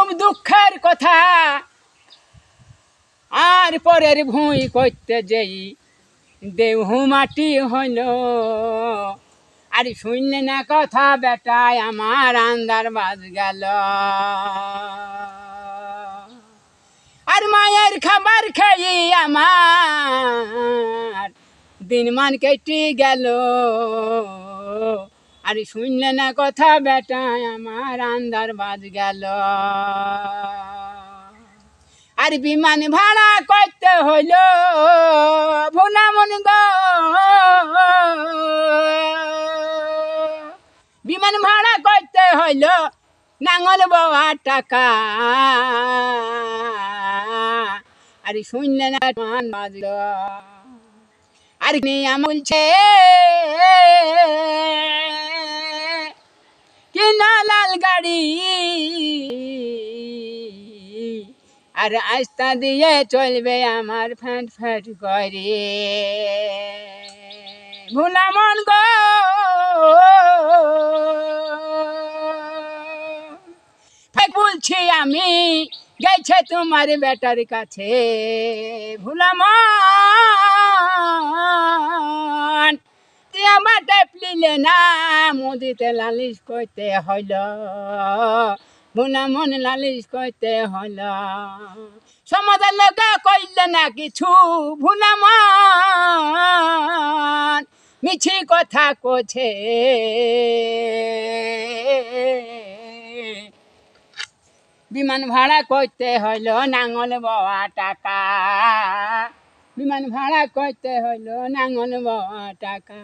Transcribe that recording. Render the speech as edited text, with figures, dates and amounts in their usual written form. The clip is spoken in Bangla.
খুব দুঃখের কথা আর পরের ভুঁই করতে যেই দেহু মাটি হইল আর শুনলে না কথা বেটায় আমার আন্দার বাজ গেল আর মায়ের খাবার খেয়ে আমার দিনমান কেটে গেল আর শুনলে না কথা বেটায় আমার আন্দার বাজ গেল আর বিমান ভাড়া করতে হইল ভোলা মন গো বিমান ভাড়া করতে হইল নাঙল বাবা টাকা আর শুনলে না মান বাজল আর বলছে কিনা লাল গাড়ি আর আস্তা দিয়ে চলবে আমার ফ্যাট ফ্যাট করে ভোলা মন গো বলছি আমি গেছে তোমার বেটার কাছে ভোলা মন আমার টেপলিলে না মোদিতে লালিশ করতে হইল ভোলা মন লালিশ করতে হইল সমাজের লোকে কইলে না কিছু ভোলা মন মিছি কথা কোছে বিমান ভাড়া করতে হইল নাঙল বাবা টাকা বিমান ভাড়া করতে হইল নাঙল বাবা টাকা